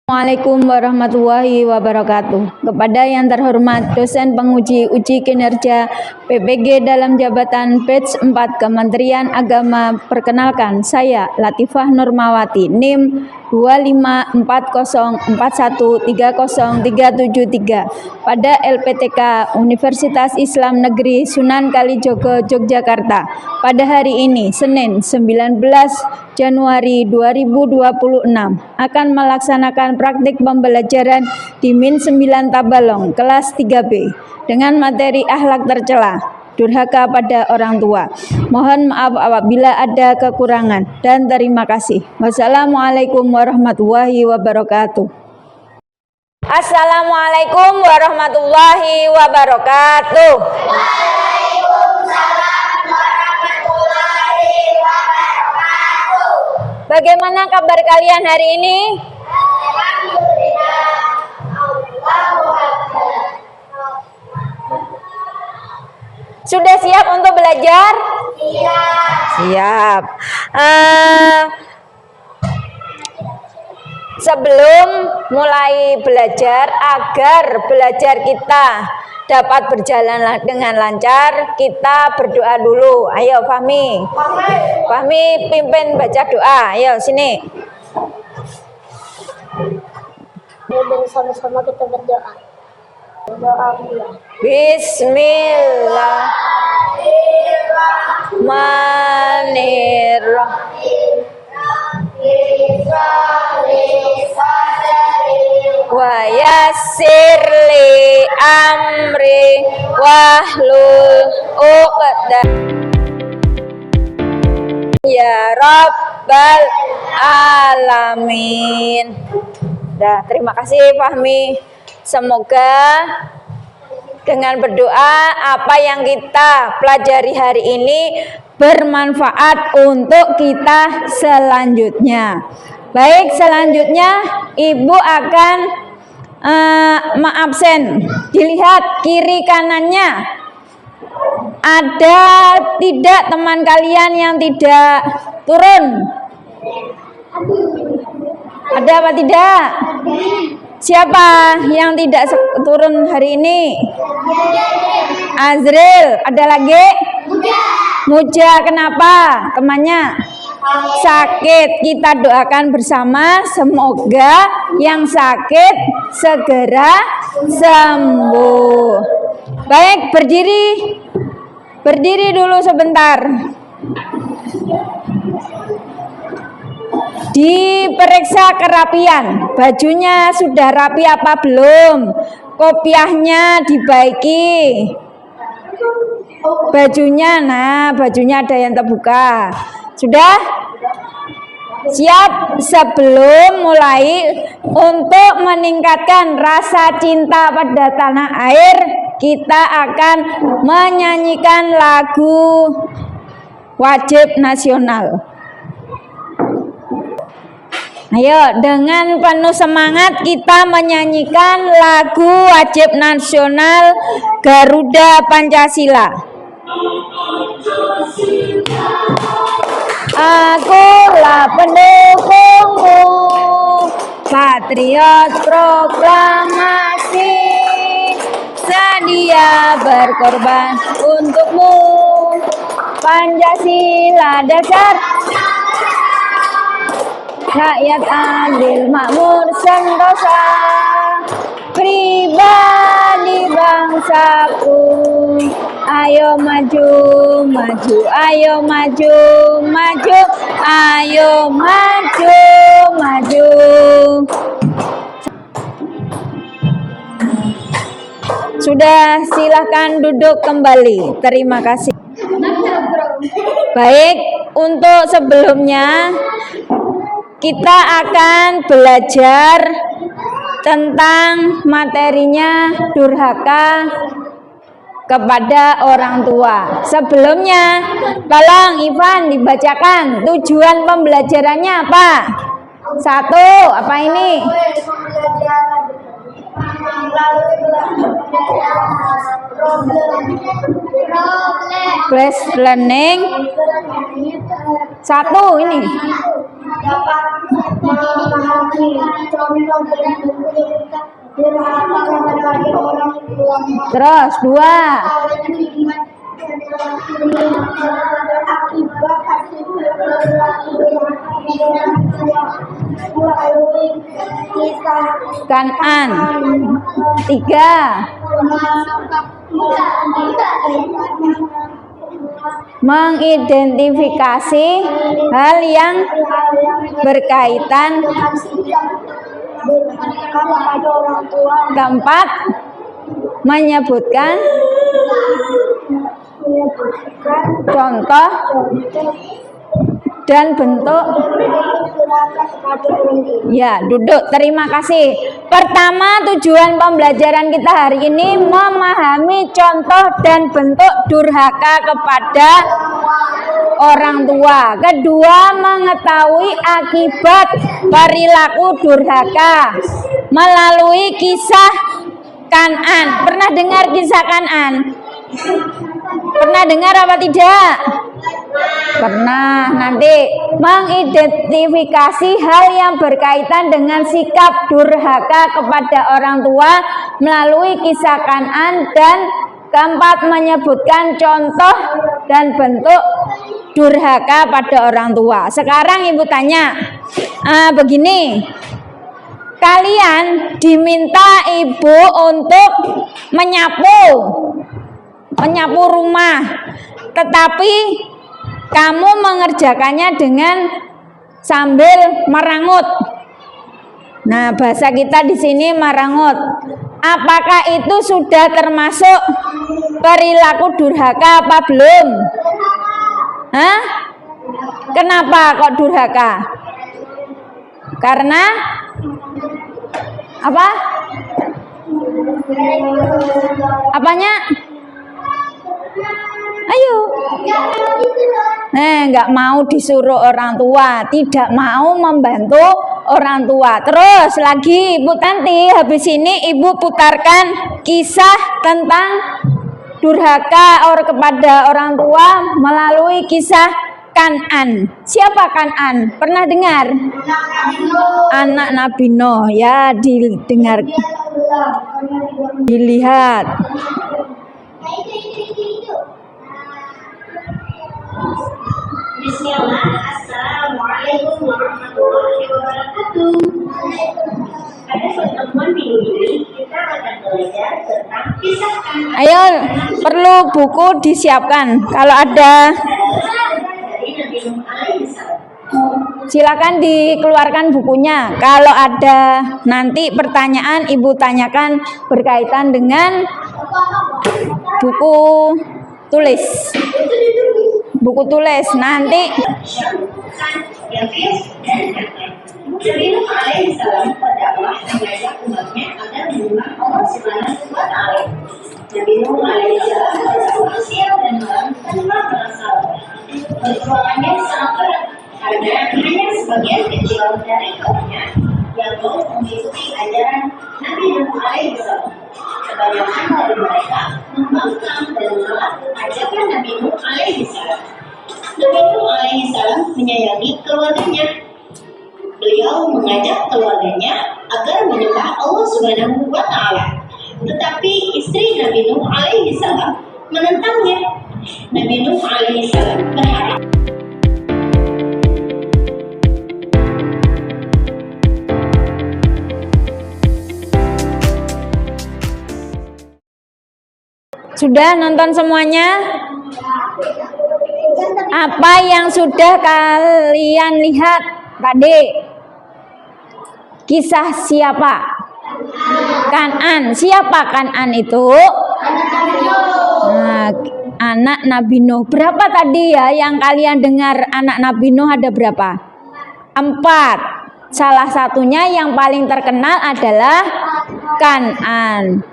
Assalamualaikum warahmatullahi wabarakatuh. Kepada yang terhormat dosen penguji uji kinerja PPG dalam jabatan batch 4 Kementerian Agama, perkenalkan saya Latifah Nurmawati, NIM 25404130373 pada LPTK Universitas Islam Negeri Sunan Kalijogo, Yogyakarta pada hari ini Senin 19 Januari 2026 akan melaksanakan praktik pembelajaran di Min 9 Tabalong kelas 3B dengan materi akhlak tercela, durhaka pada orang tua. Mohon maaf apabila ada kekurangan dan terima kasih. Wassalamualaikum warahmatullahi wabarakatuh. Assalamualaikum warahmatullahi wabarakatuh. Bagaimana kabar kalian hari ini? Sudah siap untuk belajar? Siap. Sebelum mulai belajar, agar belajar kita dapat berjalan dengan lancar, kita berdoa dulu. Ayo Fahmi. Fahmi pimpin baca doa. Ayo sini. Bersama-sama kita berdoa. Doa mulai. Bismillahirrahmanirrahim. Wa yassirli amri wahlul 'uqdatam ya rabbal alamin. Dah, terima kasih Fahmi. Semoga dengan berdoa apa yang kita pelajari hari ini bermanfaat untuk kita selanjutnya. Baik, selanjutnya Ibu akan absen. Dilihat kiri kanannya. Ada tidak teman kalian yang tidak turun? Ada apa tidak? Siapa yang tidak turun hari ini? Azril. Ada lagi? Muja. Kenapa? Temannya sakit. Kita doakan bersama semoga yang sakit segera sembuh. Baik, berdiri. Berdiri dulu sebentar. Diperiksa kerapian. Bajunya sudah rapi apa belum? Kopiahnya dibaiki. Bajunya, nah bajunya ada yang terbuka. Sudah? Siap? Sebelum mulai, untuk meningkatkan rasa cinta pada tanah air, kita akan menyanyikan lagu wajib nasional. Ayo, dengan penuh semangat kita menyanyikan lagu wajib nasional Garuda Pancasila. Akulah pendukungmu, patriot proklamasi, sedia berkorban untukmu. Pancasila dasar, rakyat adil makmur sentosa, pribadi bangsaku. Ayo maju, maju, ayo maju, maju, ayo maju, maju. Sudah, silahkan duduk kembali. Terima kasih. Baik, untuk sebelumnya kita akan belajar tentang materinya durhaka kepada orang tua. Sebelumnya, tolong Ivan dibacakan tujuan pembelajarannya apa? 1, apa ini? Class learning 1 ini. dapat memahami Terus 2. Kan'an. 3. Mengidentifikasi hal yang berkaitan. Keempat, menyebutkan contoh dan bentuk. Ya, duduk. Terima kasih. Pertama, tujuan pembelajaran kita hari ini memahami contoh dan bentuk durhaka kepada orang tua. Kedua, mengetahui akibat perilaku durhaka melalui kisah Kan'an. Pernah dengar kisah Kan'an? Pernah dengar apa tidak? Pernah. Nanti mengidentifikasi hal yang berkaitan dengan sikap durhaka kepada orang tua melalui kisah Kan'an. Dan keempat, menyebutkan contoh dan bentuk durhaka pada orang tua. Sekarang ibu tanya, begini, kalian diminta ibu untuk menyapu rumah, tetapi kamu mengerjakannya dengan sambil merangut. Nah, bahasa kita di sini merangut. Apakah itu sudah termasuk perilaku durhaka apa belum? Hah? Kenapa kok durhaka? Karena apa? Apanya? Ayo. Nggak mau disuruh orang tua, tidak mau membantu orang tua. Terus lagi Ibu Tanti, habis ini Ibu putarkan kisah tentang durhaka kepada orang tua melalui kisah Kan'an. Siapa Kan'an? Pernah dengar? Anak Nabi Nuh. Ya, didengar, dilihat. Bismillah, Assalamualaikum warahmatullahi wabarakatuh. Pada pertemuan minggu ini kita akan belajar tentang kisah Kan'an. Ayo, perlu buku disiapkan. Kalau ada, silakan dikeluarkan bukunya. Kalau ada nanti pertanyaan, Ibu tanyakan berkaitan dengan buku tulis. Buku tulis nanti. Nabi Nuh alaihissalam berdakwah mengajak umatnya agar menyembah Allah Subhanahu wa Ta'ala. Nabi Nuh alaihissalam berdakwah siang dan malam tanpa merasa lelah. Perjuangannya sangat berat karena hanya sebagian kecil dari kaumnya yang mau mengikuti ajaran Nabi Nuh alaihissalam. Kebanyakan dari mereka membangkang dan menolak ajakan Nabi Nuh alaihissalam. Nabi Nuh alaihissalam menyayangi keluarganya. Beliau mengajak keluarganya agar menyembah Allah Subhanahu wa Ta'ala. Tetapi istri Nabi Nuh alaihissalam menentangnya. Nabi Nuh alaihissalam berharap Sudah nonton semuanya? Apa yang sudah kalian lihat tadi? Kisah siapa? Kan'an. Siapa Kan'an itu? Nah, anak Nabi Nuh. Berapa tadi ya yang kalian dengar anak Nabi Nuh ada berapa? 4. Salah satunya yang paling terkenal adalah Kan'an.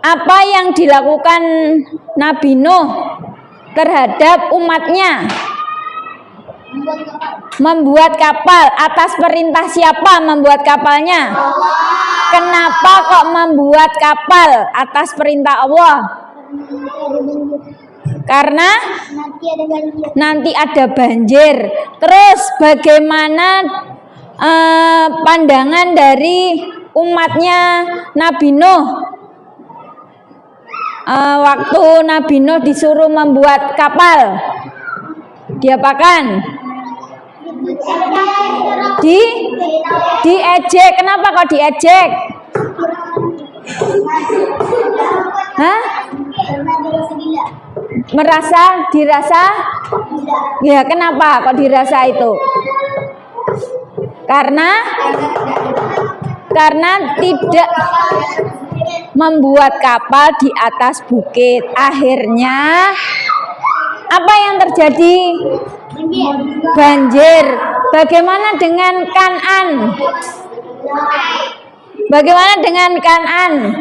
Apa yang dilakukan Nabi Nuh terhadap umatnya? Membuat kapal. Atas perintah siapa membuat kapalnya? Kenapa kok membuat kapal? Atas perintah Allah. Karena nanti ada banjir. Terus bagaimana pandangan dari umatnya Nabi Nuh. Waktu Nabi Nuh disuruh membuat kapal, diapakan? Diejek. Kenapa kok diejek? Hah? Dirasa? Ya, kenapa kok dirasa itu? Karena tidak membuat kapal di atas bukit. Akhirnya apa yang terjadi? Banjir. Bagaimana dengan Kan'an? Bagaimana dengan Kan'an?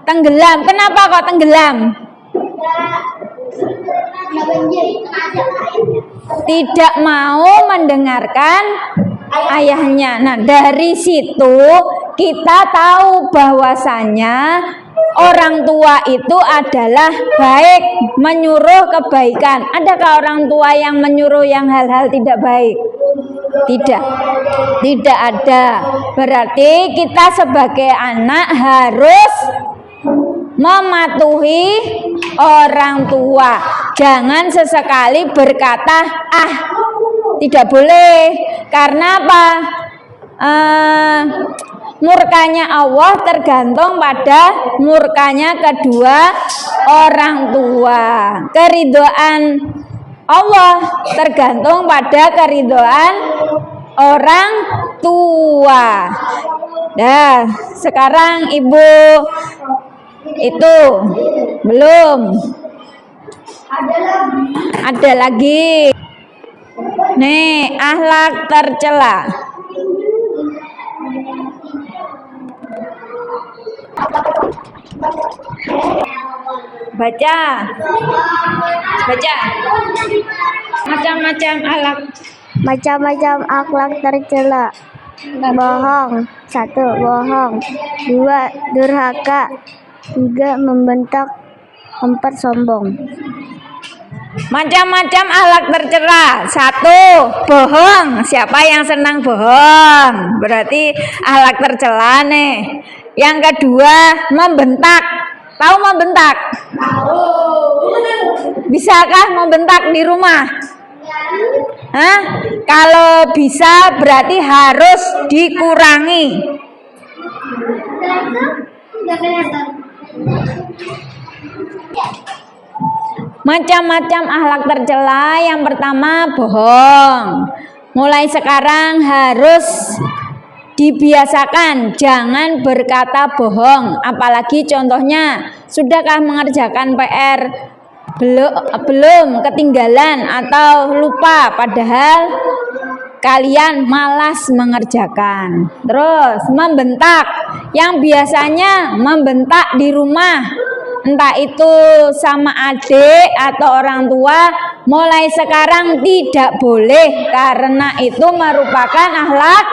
Tenggelam. Kenapa kok tenggelam? Tidak mau mendengarkan ayahnya. Nah, dari situ kita tahu bahwasanya orang tua itu adalah baik, menyuruh kebaikan. Adakah orang tua yang menyuruh yang hal-hal tidak baik? Tidak ada. Berarti kita sebagai anak harus mematuhi orang tua. Jangan sesekali berkata, tidak boleh. Karena apa? Murkanya Allah tergantung pada murkanya kedua orang tua. Keridhaan Allah tergantung pada keridhaan orang tua. Nah, sekarang Ibu itu belum. Ada lagi. Nih, akhlak tercela. Baca. Macam-macam akhlak tercela. Bohong. 1. Bohong. 2. Durhaka. 3. Membentak. 4. Sombong. Macam-macam akhlak tercela. 1. Bohong. Siapa yang senang bohong? Berarti akhlak tercela nih. Yang kedua, membentak. Tahu membentak? Bisakah membentak di rumah? Hah? Kalau bisa berarti harus dikurangi. Macam-macam akhlak tercela. Yang pertama, bohong. Mulai sekarang harus dibiasakan jangan berkata bohong. Apalagi contohnya, sudahkah mengerjakan PR? Belum, ketinggalan atau lupa, padahal kalian malas mengerjakan. Terus membentak, yang biasanya membentak di rumah, entah itu sama adik atau orang tua, mulai sekarang tidak boleh karena itu merupakan akhlak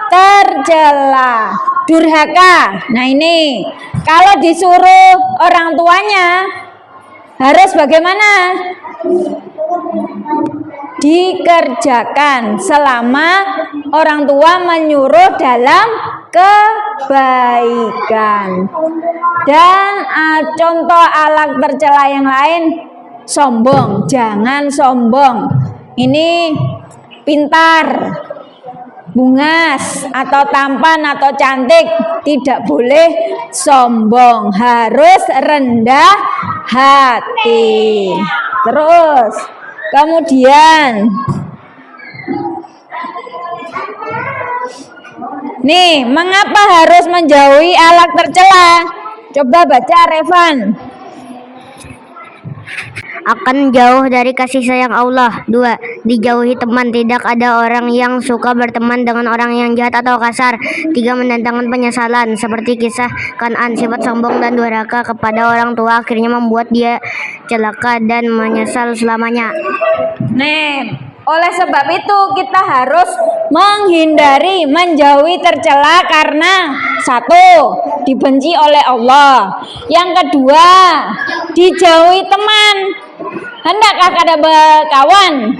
tercela. Durhaka. Nah, ini kalau disuruh orang tuanya harus bagaimana? Dikerjakan selama orang tua menyuruh dalam kebaikan. Dan contoh akhlak tercela yang lain, sombong. Jangan sombong. Ini pintar, bungas atau tampan atau cantik, tidak boleh sombong, harus rendah hati. Terus kemudian nih, mengapa harus menjauhi akhlak tercela? Coba baca, Revan. Akan jauh dari kasih sayang Allah. 2. Dijauhi teman. Tidak ada orang yang suka berteman dengan orang yang jahat atau kasar. 3. Mendatangkan penyesalan. Seperti kisah Kan'an, sifat sombong dan durhaka kepada orang tua akhirnya membuat dia celaka dan menyesal selamanya. Nih, oleh sebab itu kita harus menghindari, menjauhi tercela karena 1. Dibenci oleh Allah. Yang kedua, dijauhi teman. Hendakkah kada berkawan?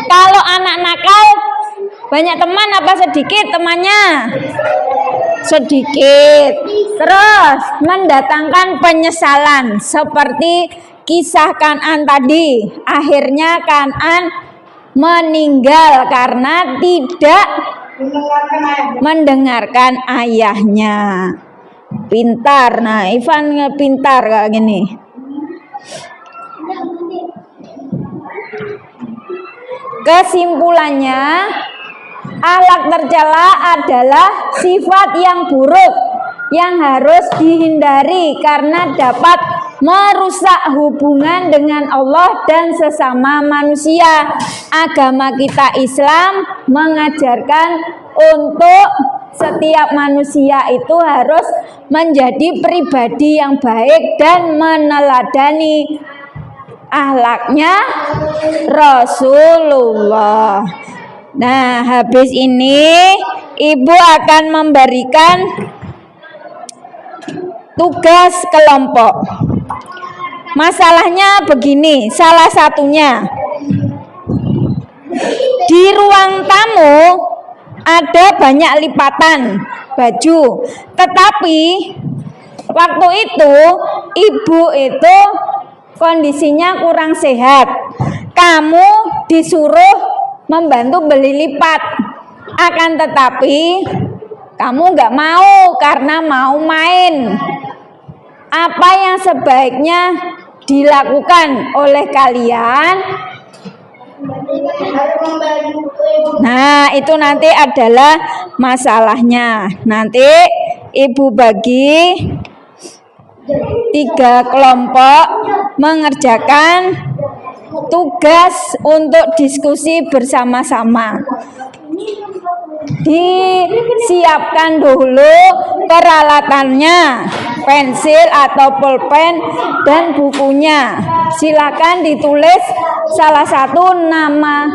Kalau anak nakal Banyak teman apa sedikit temannya? Sedikit. Terus mendatangkan penyesalan seperti kisah Kan'an tadi. Akhirnya Kan'an meninggal karena tidak mendengarkan ayahnya. Pintar. Nah, Ivan pintar kayak gini. Kesimpulannya, akhlak tercela adalah sifat yang buruk yang harus dihindari karena dapat merusak hubungan dengan Allah dan sesama manusia. Agama kita Islam mengajarkan untuk setiap manusia itu harus menjadi pribadi yang baik dan meneladani akhlaknya Rasulullah. Nah, habis ini Ibu akan memberikan tugas kelompok. Masalahnya begini, salah satunya di ruang tamu ada banyak lipatan baju, tetapi waktu itu ibu itu kondisinya kurang sehat. Kamu disuruh membantu beli lipat, akan tetapi kamu nggak mau karena mau main. Apa yang sebaiknya dilakukan oleh kalian? Nah, itu nanti adalah masalahnya. Nanti Ibu bagi 3 kelompok mengerjakan tugas untuk diskusi bersama-sama. Disiapkan dulu peralatannya, pensil atau pulpen dan bukunya. Silakan ditulis salah satu nama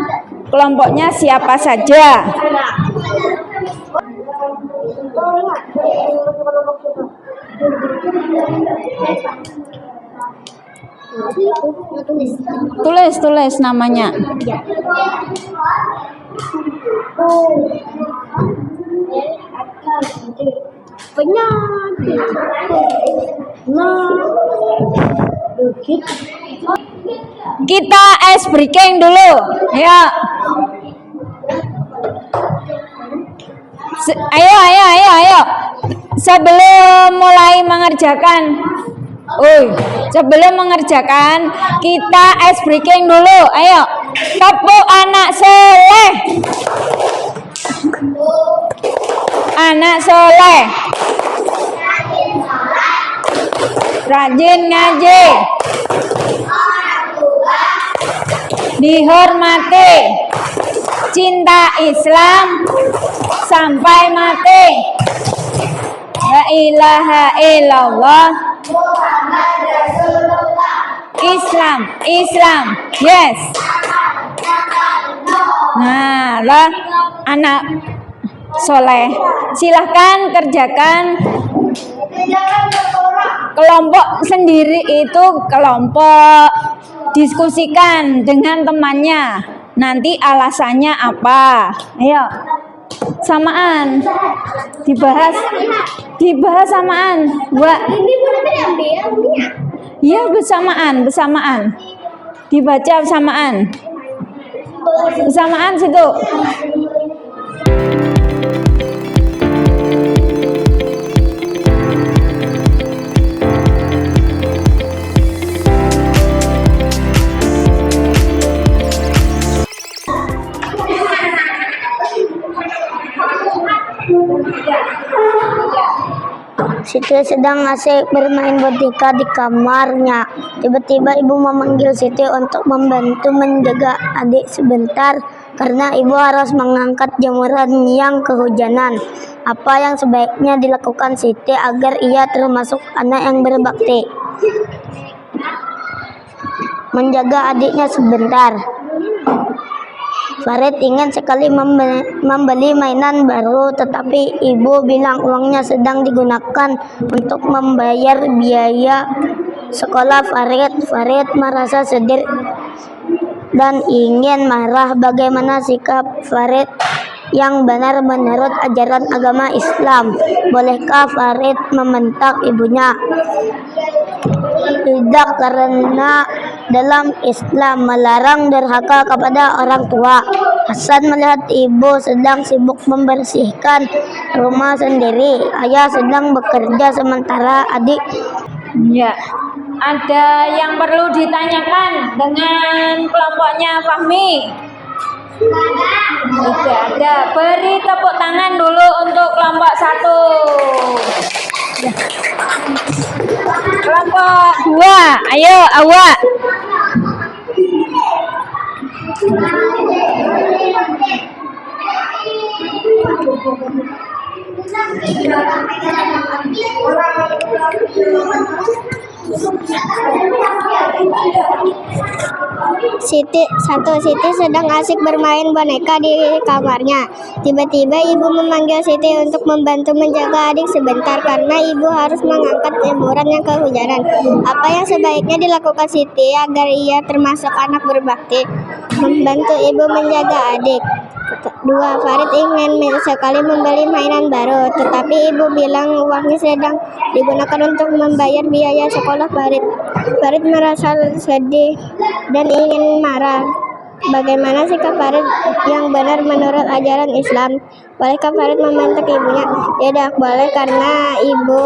kelompoknya siapa saja. Tulis namanya. Kita ice breaking dulu, ya. Ayo. Sebelum mulai mengerjakan, sebelum mengerjakan kita ice breaking dulu. Ayo, tepuk anak soleh. Anak soleh, rajin ngaji, dihormati, cinta Islam sampai mati. La ilaha illallah Muhammad Rasulullah. Islam, yes. Nah, lah anak soleh, silahkan kerjakan kelompok sendiri itu kelompok, diskusikan dengan temannya. Nanti alasannya apa? Ayo, samaan, dibahas samaan. Iya, bersamaan, dibaca bersamaan situ. Siti sedang asik bermain boneka di kamarnya. Tiba-tiba ibu memanggil Siti untuk membantu menjaga adik sebentar karena ibu harus mengangkat jemuran yang kehujanan. Apa yang sebaiknya dilakukan Siti agar ia termasuk anak yang berbakti? Menjaga adiknya sebentar. Farid ingin sekali membeli mainan baru, tetapi ibu bilang uangnya sedang digunakan untuk membayar biaya sekolah Farid. Farid merasa sedih dan ingin marah. Bagaimana sikap Farid yang benar menurut ajaran agama Islam. Bolehkah Farid membentak ibunya? Tidak, karena dalam Islam melarang durhaka kepada orang tua. Hasan melihat ibu sedang sibuk membersihkan rumah sendiri. Ayah sedang bekerja sementara adik. Ya, ada yang perlu ditanyakan dengan kelompoknya Fahmi? Tidak ada. Beri tepuk tangan dulu untuk kelompok 1. Ya. Kelompok 2, ayo awak. Siti sedang asik bermain boneka di kamarnya. Tiba-tiba ibu memanggil Siti untuk membantu menjaga adik sebentar karena ibu harus mengangkat jemuran yang kehujanan. Apa yang sebaiknya dilakukan Siti agar ia termasuk anak berbakti? Membantu ibu menjaga adik. 2. Farid ingin sekali membeli mainan baru, tetapi ibu bilang uangnya sedang digunakan untuk membayar biaya sekolah Farid. Farid merasa sedih dan ingin marah. Bagaimana sikap Farid yang benar menurut ajaran Islam? Bolehkah Farid membentak ibunya? Tidak boleh karena ibu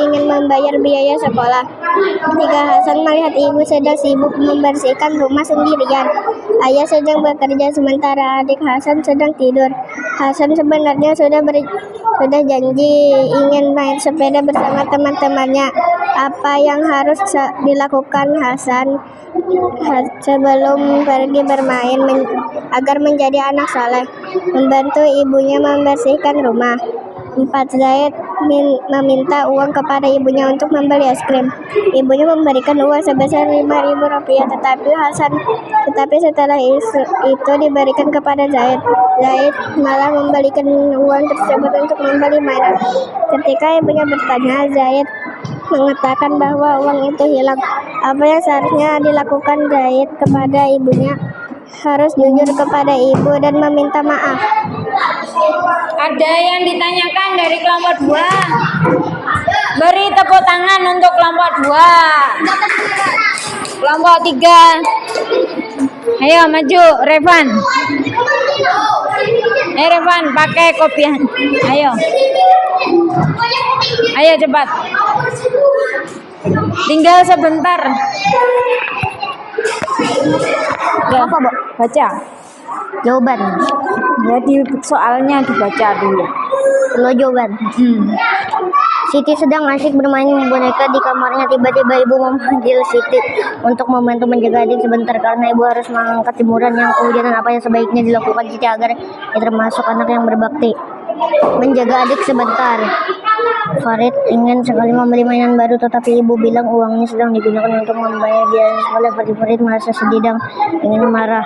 ingin membayar biaya sekolah. 3. Hasan melihat ibu sedang sibuk membersihkan rumah sendirian. Ayah sedang bekerja sementara adik Hasan sedang tidur. Hasan sebenarnya sudah janji ingin main sepeda bersama teman-temannya. Apa yang harus dilakukan Hasan sebelum pergi bermain agar menjadi anak saleh? Membantu ibunya membersihkan rumah. 4. Zaid meminta uang kepada ibunya untuk membeli es krim. Ibunya memberikan uang sebesar Rp5.000, tetapi setelah itu diberikan kepada Zaid. Zaid malah memberikan uang tersebut untuk membeli mainan. Ketika ibunya bertanya, Zaid mengatakan bahwa uang itu hilang. Apa yang seharusnya dilakukan Zaid kepada ibunya? Harus jujur kepada ibu dan meminta maaf. Ada yang ditanyakan dari kelompok 2? Beri tepuk tangan untuk kelompok 2. Kelompok 3. Ayo maju, Revan. Revan pakai kopian. Ayo cepat. Tinggal sebentar. Ya, Apa, Bu? baca. Jawaban. Jadi soalnya dibaca dulu. Lo jawaban. Siti sedang asik bermain boneka di kamarnya. Tiba-tiba ibu memanggil Siti untuk membantu menjaga adik sebentar karena ibu harus mengangkat jemuran yang kehujanan. Apa yang sebaiknya dilakukan Siti agar ia termasuk anak yang berbakti? Menjaga adik sebentar. Farid ingin sekali membeli mainan baru, tetapi ibu bilang uangnya sedang digunakan untuk membayar biaya sekolah. Farid merasa sedih dan ingin marah.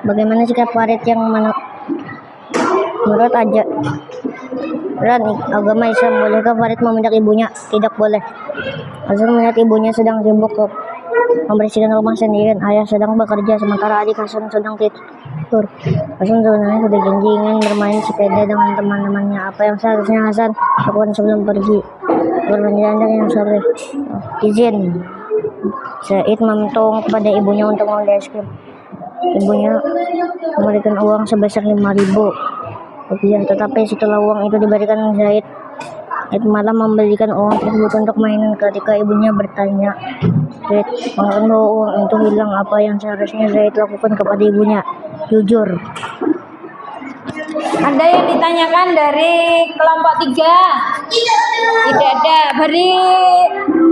Bagaimana sikap Farid yang menurut ajaran agama Islam? Bolehkah Farid membentak ibunya? Tidak boleh. Hasan melihat ibunya sedang sibuk membersihkan rumah sendirian. Ayah sedang bekerja sementara adik Hasan sedang tidur. Hasan sebenarnya sudah janji ingin bermain sepeda dengan teman-temannya. Apa yang seharusnya Hasan lakukan sebelum pergi? Berjalan yang soleh. Izin. Zaid meminta kepada ibunya untuk membeli es krim. Ibunya memberikan uang sebesar Rp5.000. Tetapi setelah uang itu diberikan Zaid malah membelikan uang tersebut untuk mainan. Ketika ibunya bertanya, Zaid mengatakan bahwa uang itu hilang. Apa yang seharusnya Zaid lakukan kepada ibunya? Jujur. Ada yang ditanyakan dari kelompok 3? Tidak ada. Beri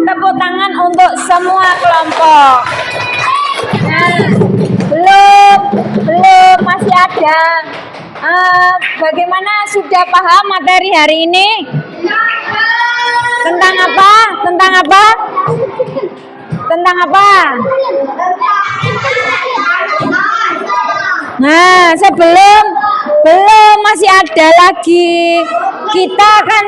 tepuk tangan untuk semua kelompok. Belum masih ada. Bagaimana, sudah paham materi hari ini? Tentang apa? Nah, belum masih ada lagi. Kita akan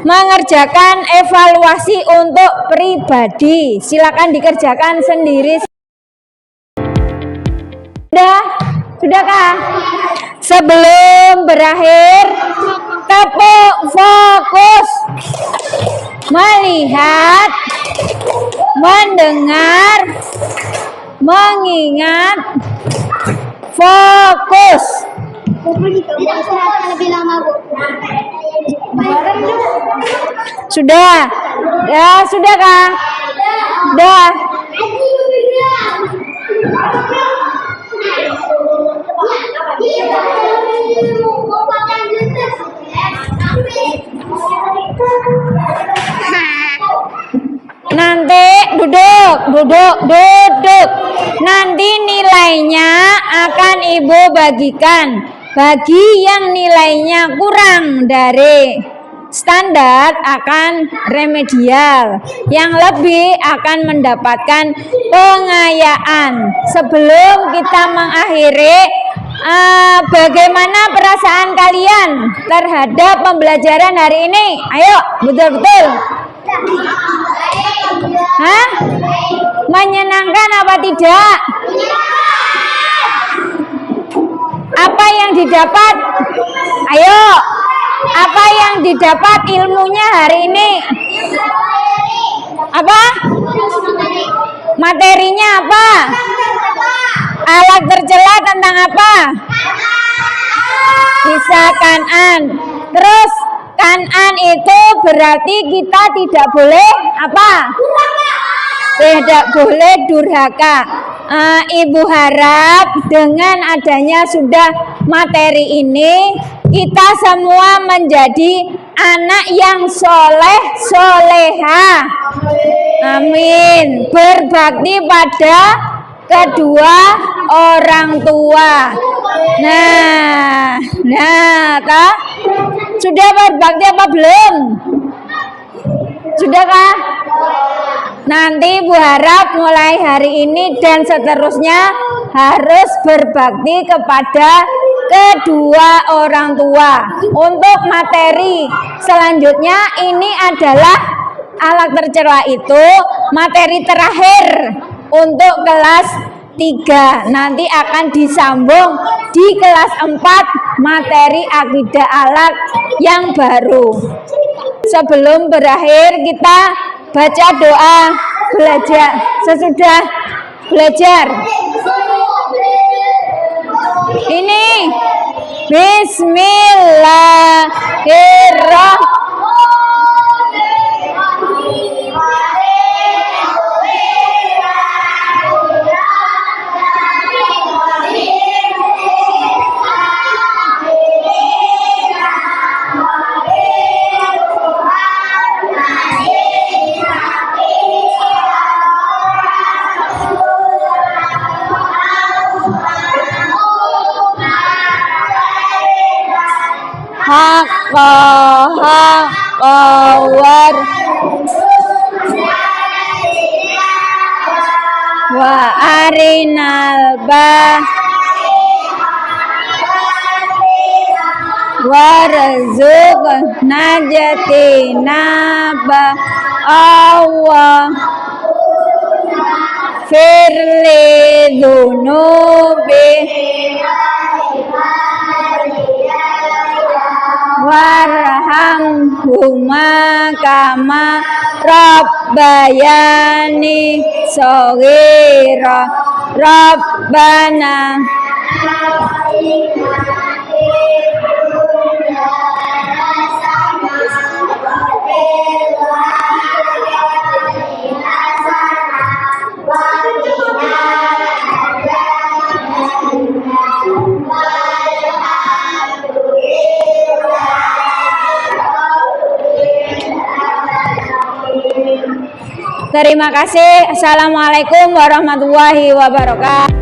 mengerjakan evaluasi untuk pribadi. Silakan dikerjakan sendiri. Sudahkah? Sebelum berakhir, tepuk fokus. Melihat, mendengar, mengingat, fokus. Lebih lama, Bu. Sudah? Ya, sudahkah? Sudah. Nanti duduk. Nanti nilainya akan Ibu bagikan. Bagi yang nilainya kurang dari standar akan remedial, yang lebih akan mendapatkan pengayaan. Sebelum kita mengakhiri, bagaimana perasaan kalian terhadap pembelajaran hari ini? Ayo, betul-betul. Hah? Menyenangkan apa tidak? Apa yang didapat? Ayo, apa yang didapat ilmunya hari ini? Apa? Materinya apa? Alat tercela tentang apa? Kisah Kan'an. Terus Kan'an itu berarti kita tidak boleh apa? Tidak boleh durhaka. Ibu harap dengan adanya sudah materi ini, kita semua menjadi anak yang soleh, soleha. Amin. Berbakti pada kedua orang tua. Nah, tak? Sudah berbakti apa belum? Sudahkah? Nanti Bu harap mulai hari ini dan seterusnya harus berbakti kepada kedua orang tua. Untuk materi selanjutnya, ini adalah alat tercela itu materi terakhir untuk kelas 3. Nanti akan disambung di kelas 4 materi akidah alat yang baru. Sebelum berakhir kita baca doa belajar. Sesudah belajar ini war wa arinal warzuqna jatina Allah firli dunubi warhamhuma kama rabbayani shaghira rabbana Terima kasih. Assalamualaikum warahmatullahi wabarakatuh.